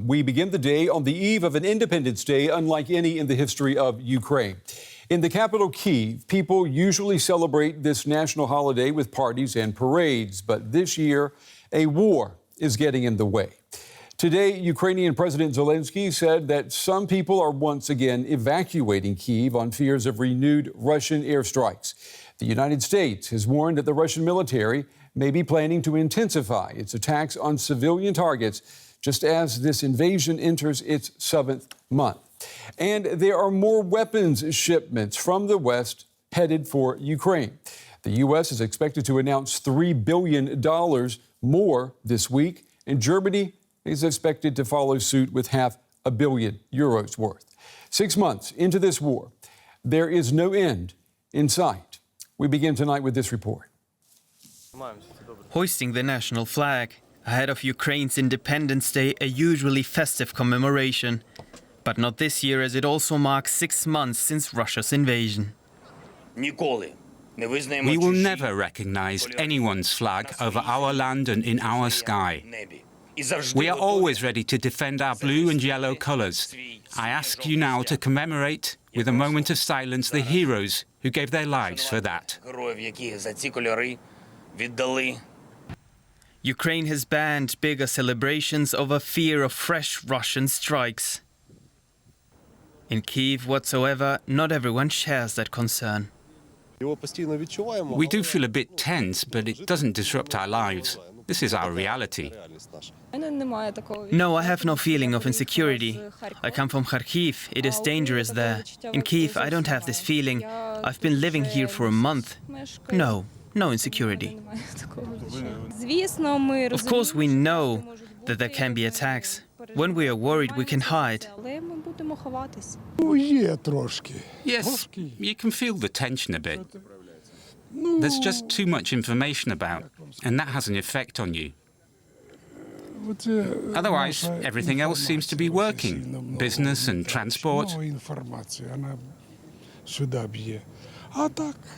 We begin the day on the eve of an Independence Day unlike any in the history of Ukraine. In the capital, Kyiv, people usually celebrate this national holiday with parties and parades, but this year, a war is getting in the way. Today, Ukrainian President Zelensky said that some people are once again evacuating Kyiv on fears of renewed Russian airstrikes. The United States has warned that the Russian military may be planning to intensify its attacks on civilian targets just as this invasion enters its 7th month. And there are more weapons shipments from the West headed for Ukraine. The U.S. is expected to announce $3 billion more this week, and Germany is expected to follow suit with €500 million worth. 6 months into this war, there is no end in sight. We begin tonight with this report. Hoisting the national flag ahead of Ukraine's Independence Day, a usually festive commemoration. But not this year, as it also marks 6 months since Russia's invasion. We will never recognize anyone's flag over our land and in our sky. We are always ready to defend our blue and yellow colors. I ask you now to commemorate with a moment of silence the heroes who gave their lives for that. Ukraine has banned bigger celebrations over fear of fresh Russian strikes. In Kyiv whatsoever, not everyone shares that concern. We do feel a bit tense, but it doesn't disrupt our lives. This is our reality. No, I have no feeling of insecurity. I come from Kharkiv. It is dangerous there. In Kyiv, I don't have this feeling. I've been living here for a month. No insecurity. Of course, we know that there can be attacks. When we are worried, we can hide. Yes, you can feel the tension a bit. There's just too much information about, and that has an effect on you. Otherwise, everything else seems to be working. Business and transport.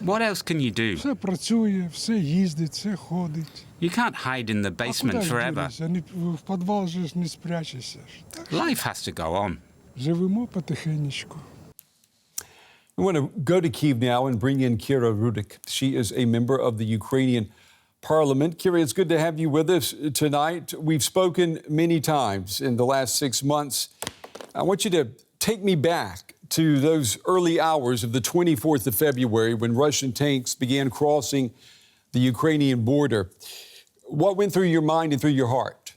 What else can you do? You can't hide in the basement forever. Life has to go on. We want to go to Kyiv now and bring in Kira Rudik. She is a member of the Ukrainian Parliament. Kira, it's good to have you with us tonight. We've spoken many times in the last 6 months. I want you to take me back to those early hours of the 24th of February when Russian tanks began crossing the Ukrainian border. What went through your mind and through your heart?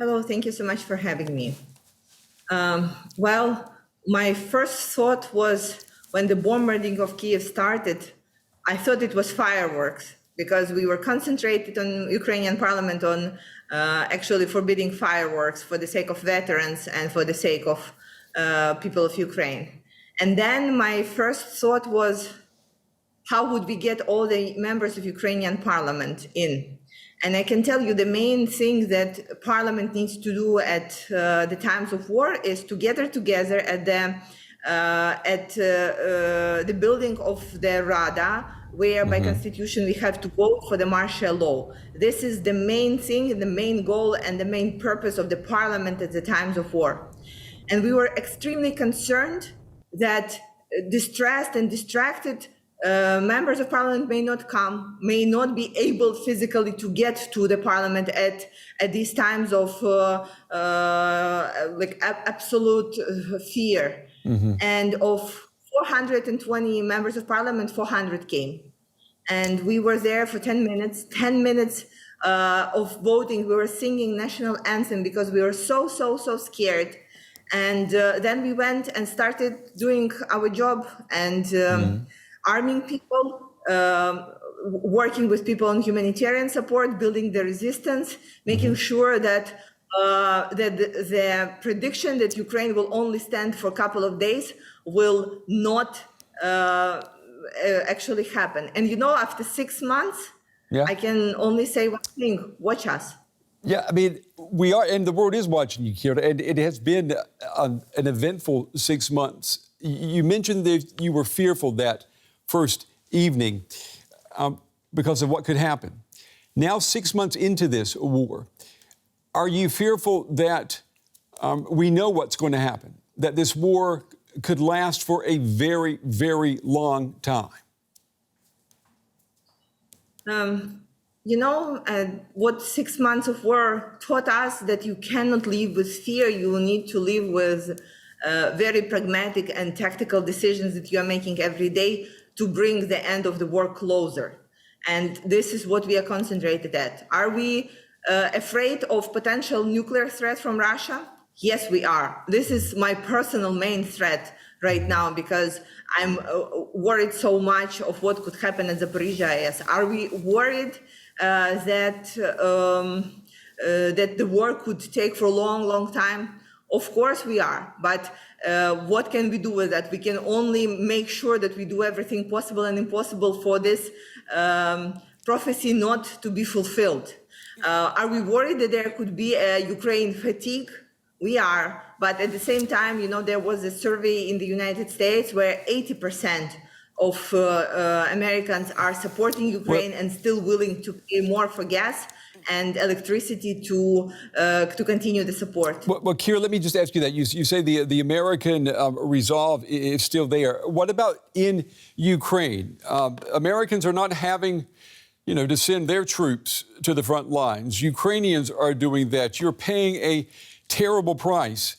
Hello, thank you so much for having me. Well, my first thought was when the bombarding of Kyiv started, I thought it was fireworks because we were concentrated on Ukrainian parliament on actually forbidding fireworks for the sake of veterans and for the sake of people of Ukraine. And then my first thought was, how would we get all the members of Ukrainian parliament in? And I can tell you the main thing that parliament needs to do at the times of war is to gather together at the building of the Rada, where by constitution we have to vote for the martial law. This is the main thing, the main goal and the main purpose of the parliament at the times of war. And we were extremely concerned that distressed and distracted members of parliament may not come, may not be able physically to get to the parliament at these times of absolute fear. And of 420 members of parliament, 400 came. And we were there for 10 minutes, 10 minutes of voting. We were singing national anthem because we were so scared. And then we went and started doing our job and arming people, working with people on humanitarian support, building the resistance, making sure that the prediction that Ukraine will only stand for a couple of days will not actually happen. And you know, after 6 months, I can only say one thing: watch us. Yeah, I mean, we are, and the world is watching you, Kira, and it has been an eventful 6 months. You mentioned that you were fearful that first evening because of what could happen. Now, 6 months into this war, Are you fearful that we know what's going to happen, that this war could last for a very, very long time? What 6 months of war taught us that you cannot live with fear. You need to live with very pragmatic and tactical decisions that you are making every day to bring the end of the war closer. And this is what we are concentrated at. Are we afraid of potential nuclear threat from Russia? Yes, we are. This is my personal main threat right now because I'm worried so much of what could happen at Zaporizhia AES. Are we worried that the war could take for a long, long time? Of course we are. But what can we do with that? We can only make sure that we do everything possible and impossible for this prophecy not to be fulfilled. Are we worried that there could be a Ukraine fatigue? We are, but at the same time, there was a survey in the United States where 80% of Americans are supporting Ukraine and still willing to pay more for gas and electricity to continue the support. Well, Kira, let me just ask you that. You say the American resolve is still there. What about in Ukraine? Americans are not having, to send their troops to the front lines. Ukrainians are doing that. You're paying a terrible price.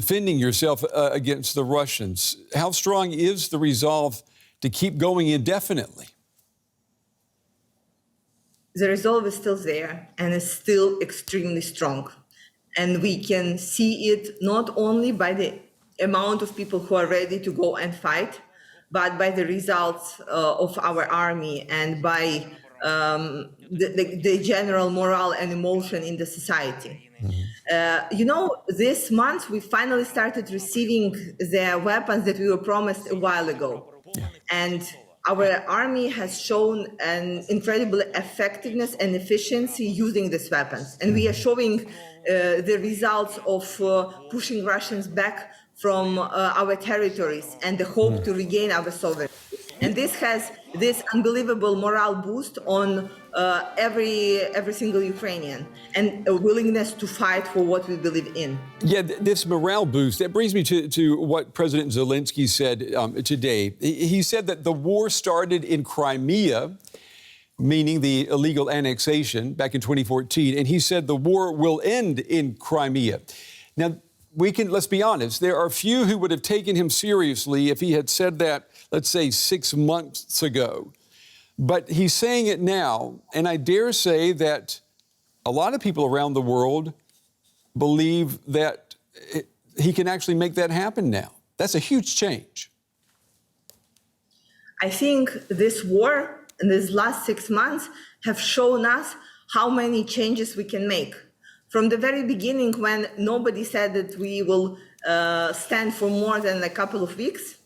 Defending yourself against the Russians. How strong is the resolve to keep going indefinitely? The resolve is still there and is still extremely strong. And we can see it not only by the amount of people who are ready to go and fight, but by the results of our army and by the general morale and emotion in the society. This month we finally started receiving the weapons that we were promised a while ago. Yeah. And our army has shown an incredible effectiveness and efficiency using these weapons. And we are showing the results of pushing Russians back from our territories and the hope to regain our sovereignty. And this has this unbelievable morale boost on every single Ukrainian and a willingness to fight for what we believe in. Yeah, this morale boost, that brings me to what President Zelensky said today. He said that the war started in Crimea, meaning the illegal annexation back in 2014, and he said the war will end in Crimea. Now, let's be honest, there are few who would have taken him seriously if he had said that, let's say, 6 months ago. But he's saying it now, and I dare say that a lot of people around the world believe that he can actually make that happen now. That's a huge change. I think this war and these last 6 months have shown us how many changes we can make. From the very beginning, when nobody said that we will stand for more than a couple of weeks,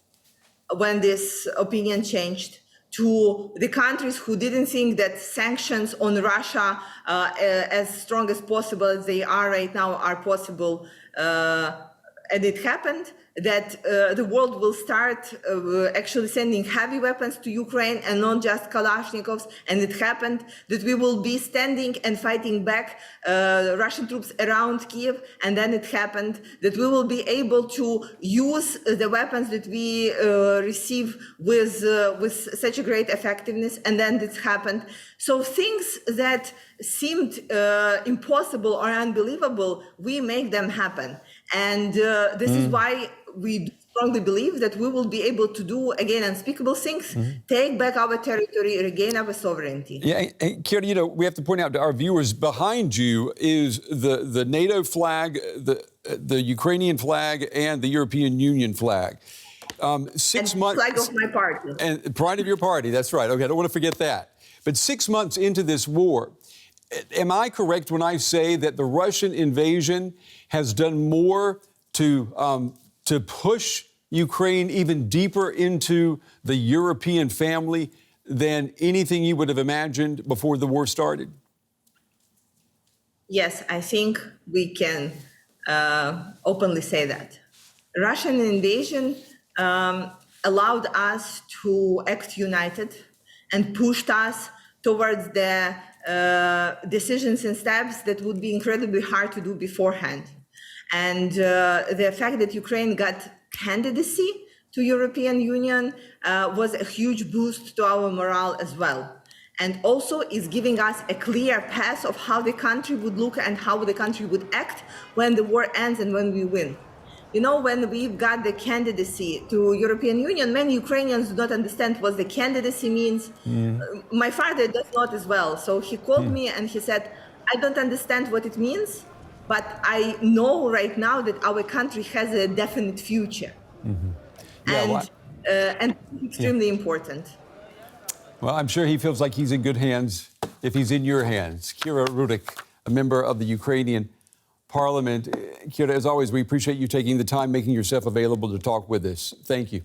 when this opinion changed, to the countries who didn't think that sanctions on Russia as strong as possible as they are right now are possible, and it happened, that the world will start actually sending heavy weapons to Ukraine and not just Kalashnikovs. And it happened that we will be standing and fighting back Russian troops around Kyiv. And then it happened that we will be able to use the weapons that we receive with such a great effectiveness. And then this happened. So things that seemed impossible or unbelievable, we make them happen. And this is why we strongly believe that we will be able to do, again, unspeakable things, take back our territory, regain our sovereignty. Yeah, and Kira, we have to point out to our viewers, behind you is the NATO flag, the Ukrainian flag, and the European Union flag. 6 months. Flag of my party. And pride of your party, that's right. Okay, I don't want to forget that. But 6 months into this war, am I correct when I say that the Russian invasion has done more to push Ukraine even deeper into the European family than anything you would have imagined before the war started? Yes, I think we can openly say that. Russian invasion allowed us to act united and pushed us towards the decisions and steps that would be incredibly hard to do beforehand. And the fact that Ukraine got candidacy to European Union was a huge boost to our morale as well. And also is giving us a clear path of how the country would look and how the country would act when the war ends and when we win. You know, when we got the candidacy to European Union, many Ukrainians do not understand what the candidacy means. My father does not as well. So he called me and he said, I don't understand what it means, but I know right now that our country has a definite future. And it's extremely important. Well, I'm sure he feels like he's in good hands if he's in your hands. Kira Rudik, a member of the Ukrainian Parliament. Kira, as always, we appreciate you taking the time, making yourself available to talk with us. Thank you.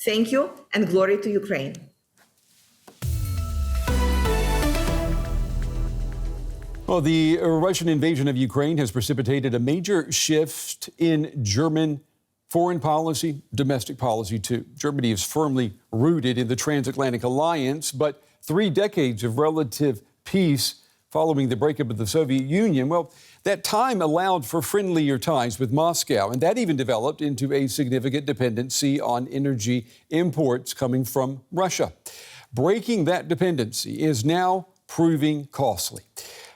Thank you, and glory to Ukraine. Well, the Russian invasion of Ukraine has precipitated a major shift in German foreign policy, domestic policy, too. Germany is firmly rooted in the transatlantic alliance, but 3 decades of relative peace following the breakup of the Soviet Union, well, that time allowed for friendlier ties with Moscow, and that even developed into a significant dependency on energy imports coming from Russia. Breaking that dependency is now proving costly,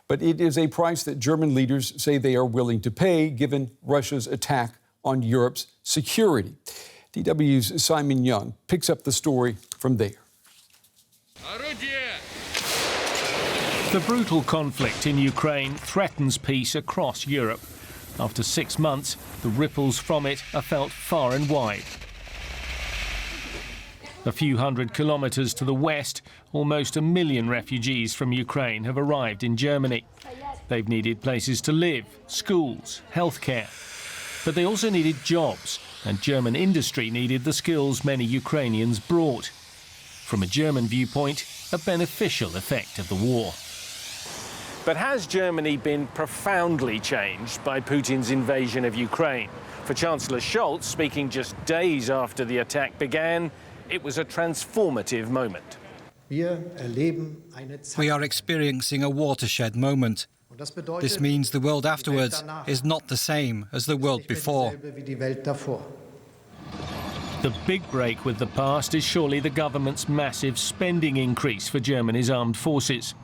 but it is a price that German leaders say they are willing to pay given Russia's attack on Europe's security. DW's Simon Young picks up the story from there. The brutal conflict in Ukraine threatens peace across Europe. After 6 months, the ripples from it are felt far and wide. A few hundred kilometres to the west, almost 1 million refugees from Ukraine have arrived in Germany. They've needed places to live, schools, healthcare. But they also needed jobs, and German industry needed the skills many Ukrainians brought. From a German viewpoint, a beneficial effect of the war. But has Germany been profoundly changed by Putin's invasion of Ukraine? For Chancellor Scholz, speaking just days after the attack began, it was a transformative moment. We are experiencing a watershed moment. This means the world afterwards is not the same as the world before. The big break with the past is surely the government's massive spending increase for Germany's armed forces.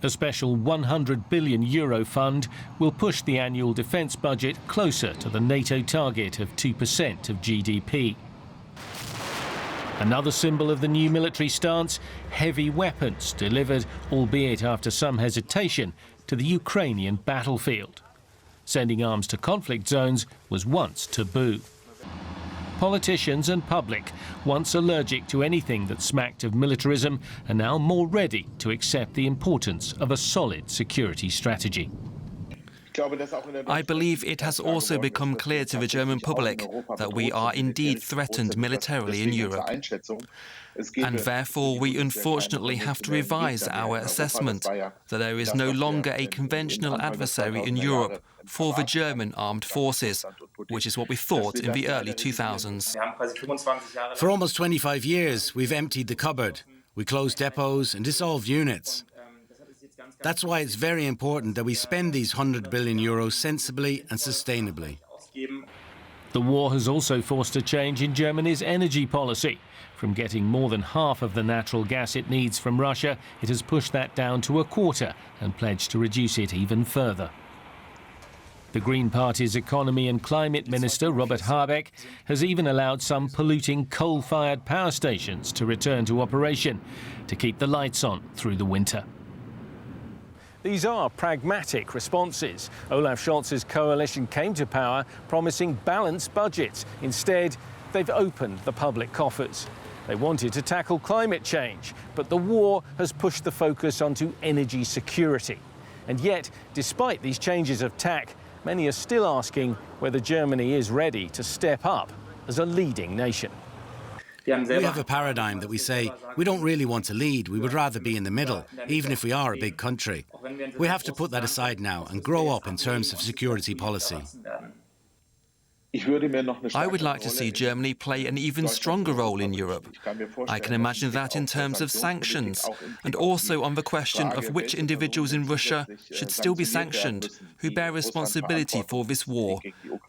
A special €100 billion fund will push the annual defence budget closer to the NATO target of 2% of GDP. Another symbol of the new military stance, heavy weapons delivered, albeit after some hesitation, to the Ukrainian battlefield. Sending arms to conflict zones was once taboo. Politicians and public, once allergic to anything that smacked of militarism, are now more ready to accept the importance of a solid security strategy. I believe it has also become clear to the German public that we are indeed threatened militarily in Europe. And therefore we unfortunately have to revise our assessment that there is no longer a conventional adversary in Europe for the German armed forces, which is what we thought in the early 2000s. For almost 25 years, we've emptied the cupboard. We closed depots and dissolved units. That's why it's very important that we spend these €100 billion sensibly and sustainably. The war has also forced a change in Germany's energy policy. From getting more than half of the natural gas it needs from Russia, it has pushed that down to a quarter and pledged to reduce it even further. The Green Party's Economy and Climate Minister, Robert Habeck, has even allowed some polluting coal-fired power stations to return to operation to keep the lights on through the winter. These are pragmatic responses. Olaf Scholz's coalition came to power promising balanced budgets. Instead, they've opened the public coffers. They wanted to tackle climate change, but the war has pushed the focus onto energy security. And yet, despite these changes of tack, many are still asking whether Germany is ready to step up as a leading nation. We have a paradigm that we say, we don't really want to lead, we would rather be in the middle, even if we are a big country. We have to put that aside now and grow up in terms of security policy. I would like to see Germany play an even stronger role in Europe. I can imagine that in terms of sanctions, and also on the question of which individuals in Russia should still be sanctioned, who bear responsibility for this war.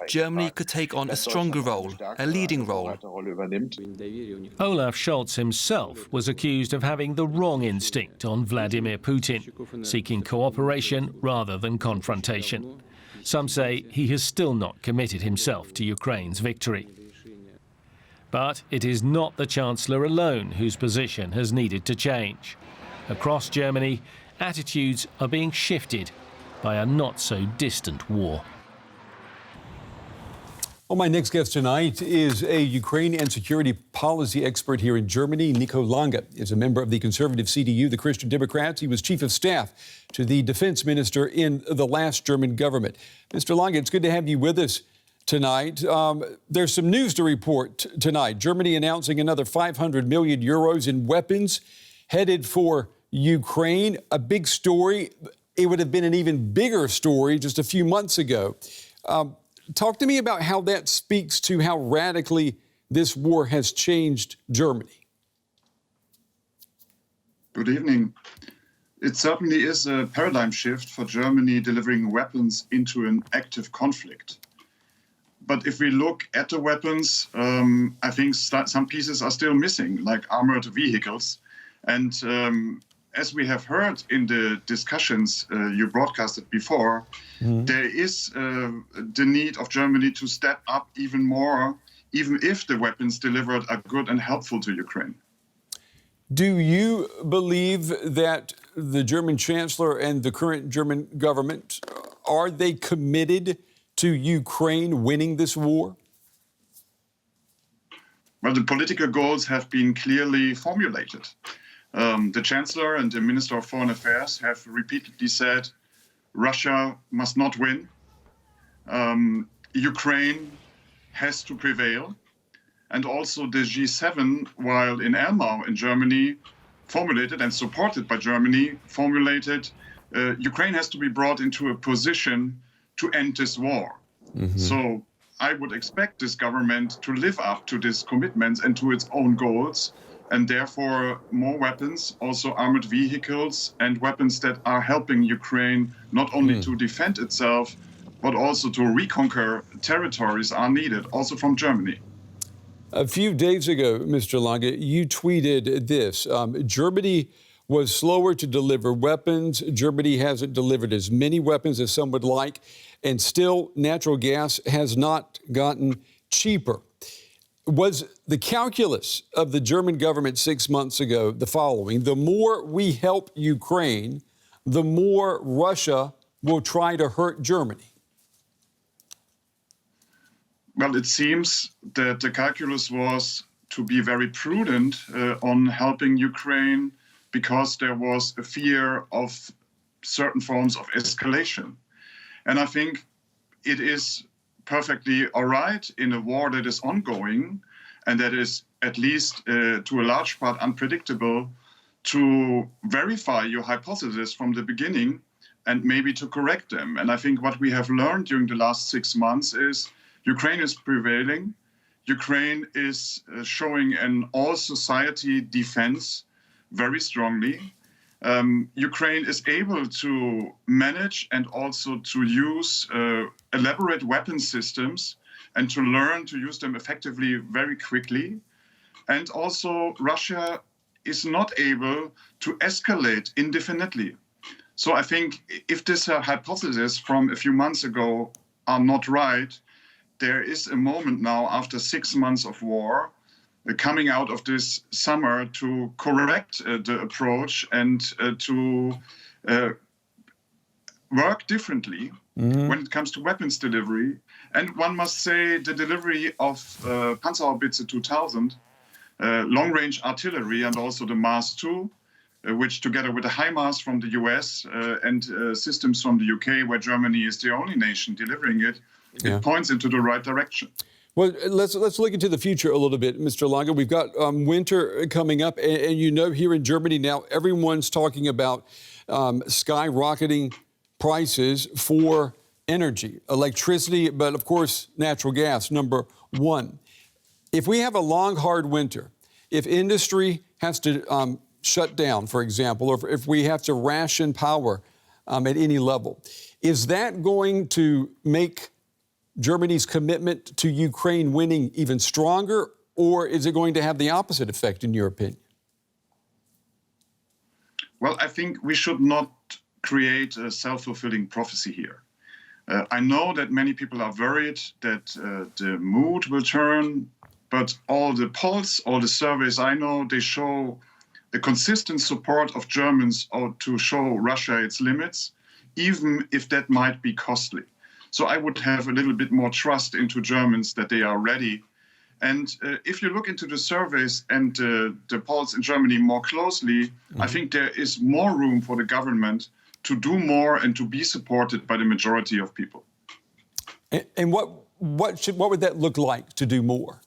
Germany could take on a stronger role, a leading role. Olaf Scholz himself was accused of having the wrong instinct on Vladimir Putin, seeking cooperation rather than confrontation. Some say he has still not committed himself to Ukraine's victory. But it is not the Chancellor alone whose position has needed to change. Across Germany, attitudes are being shifted by a not-so-distant war. Well, my next guest tonight is a Ukraine and security policy expert here in Germany. Nico Lange is a member of the conservative CDU, the Christian Democrats. He was chief of staff to the defense minister in the last German government. Mr. Lange, it's good to have you with us tonight. There's some news to report tonight. Germany announcing another 500 million euros in weapons headed for Ukraine. A big story. It would have been an even bigger story just a few months ago. Talk to me about how that speaks to how radically this war has changed Germany. Good evening. It certainly is a paradigm shift for Germany delivering weapons into an active conflict. But if we look at the weapons, I think some pieces are still missing, like armored vehicles. And as we have heard in the discussions you broadcasted before, there is the need of Germany to step up even more, even if the weapons delivered are good and helpful to Ukraine. Do you believe that the German Chancellor and the current German government, are they committed to Ukraine winning this war? Well, the political goals have been clearly formulated. The Chancellor and the Minister of Foreign Affairs have repeatedly said Russia must not win. Ukraine has to prevail. And also the G7, while in Elmau in Germany, formulated and supported by Germany, formulated Ukraine has to be brought into a position to end this war. So I would expect this government to live up to these commitments and to its own goals, and therefore more weapons, also armored vehicles and weapons that are helping Ukraine not only to defend itself, but also to reconquer territories are needed, also from Germany. A few days ago, Mr. Lange, you tweeted this. Germany was slower to deliver weapons. Germany hasn't delivered as many weapons as some would like. And still, natural gas has not gotten cheaper. Was the calculus of the German government 6 months ago the following: the more we help Ukraine, the more Russia will try to hurt Germany? Well, it seems that the calculus was to be very prudent on helping Ukraine because there was a fear of certain forms of escalation. And I think it is perfectly all right in a war that is ongoing and that is at least to a large part unpredictable to verify your hypothesis from the beginning and maybe to correct them. And I think what we have learned during the last 6 months is Ukraine is prevailing. Ukraine is showing an all-society defense very strongly. Ukraine is able to manage and also to use elaborate weapon systems and to learn to use them effectively very quickly. And also Russia is not able to escalate indefinitely. So I think if this hypothesis from a few months ago are not right, there is a moment now after 6 months of war coming out of this summer to correct the approach and to work differently when it comes to weapons delivery. And one must say the delivery of Panzerhaubitze 2000, long-range artillery, and also the Mars 2, which together with the HIMARS from the US and systems from the UK, where Germany is the only nation delivering it, it points into the right direction. Well, let's look into the future a little bit, Mr. Lange. We've got winter coming up, and you know here in Germany now, everyone's talking about skyrocketing prices for energy, electricity, but of course, natural gas, number one. If we have a long, hard winter, if industry has to shut down, for example, or if we have to ration power at any level, is that going to make Germany's commitment to Ukraine winning even stronger, or is it going to have the opposite effect, in your opinion? Well, I think we should not create a self-fulfilling prophecy here. I know that many people are worried that the mood will turn, but all the polls, all the surveys I know, they show a consistent support of Germans to show Russia its limits, even if that might be costly. So I would have a little bit more trust into Germans that they are ready. And if you look into the surveys and the polls in Germany more closely, I think there is more room for the government to do more and to be supported by the majority of people. And what would that look like to do more?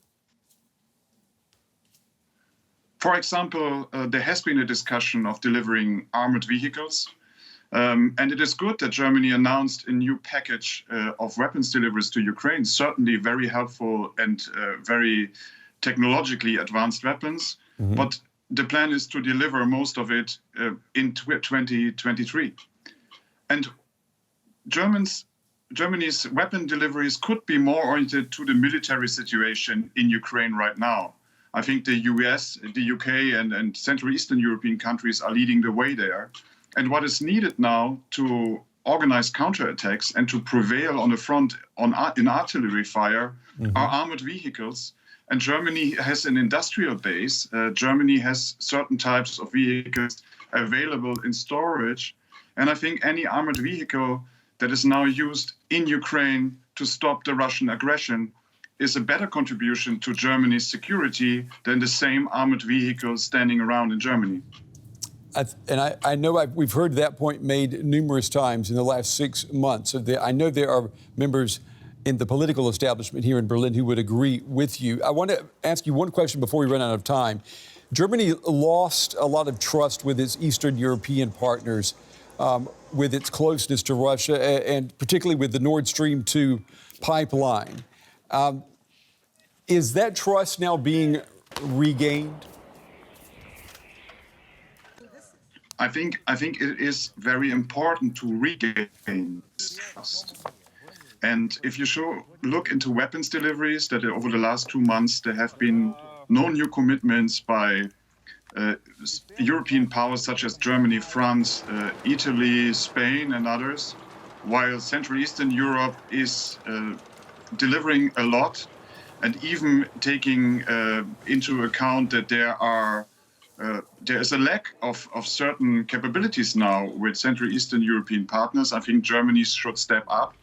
For example, there has been a discussion of delivering armored vehicles. And it is good that Germany announced a new package of weapons deliveries to Ukraine, certainly very helpful and very technologically advanced weapons. Mm-hmm. But the plan is to deliver most of it in 2023. And Germany's weapon deliveries could be more oriented to the military situation in Ukraine right now. I think the US, the UK, and Central Eastern European countries are leading the way there. And what is needed now to organize counterattacks and to prevail on the front in artillery fire are armored vehicles. And Germany has an industrial base. Germany has certain types of vehicles available in storage. And I think any armored vehicle that is now used in Ukraine to stop the Russian aggression is a better contribution to Germany's security than the same armored vehicles standing around in Germany. I know we've heard that point made numerous times in the last 6 months. I know there are members in the political establishment here in Berlin who would agree with you. I want to ask you one question before we run out of time. Germany lost a lot of trust with its Eastern European partners, with its closeness to Russia, and particularly with the Nord Stream 2 pipeline. Is that trust now being regained? I think it is very important to regain this trust. And if you look into weapons deliveries, that over the last 2 months there have been no new commitments by European powers such as Germany, France, Italy, Spain, and others, while Central Eastern Europe is delivering a lot, and even taking into account that there is a lack of certain capabilities now with Central Eastern European partners. I think Germany should step up,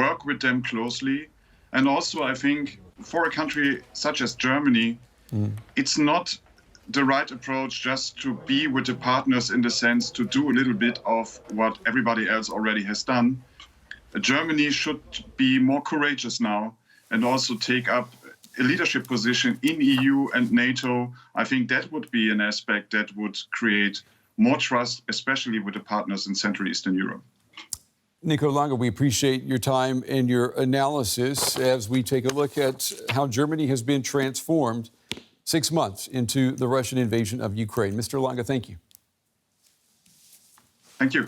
work with them closely. And also, I think for a country such as Germany, it's not the right approach just to be with the partners in the sense to do a little bit of what everybody else already has done. Germany should be more courageous now and also take up a leadership position in EU and NATO. I think that would be an aspect that would create more trust, especially with the partners in Central Eastern Europe. Nico Lange, we appreciate your time and your analysis as we take a look at how Germany has been transformed 6 months into the Russian invasion of Ukraine. Mr. Lange, thank you. Thank you.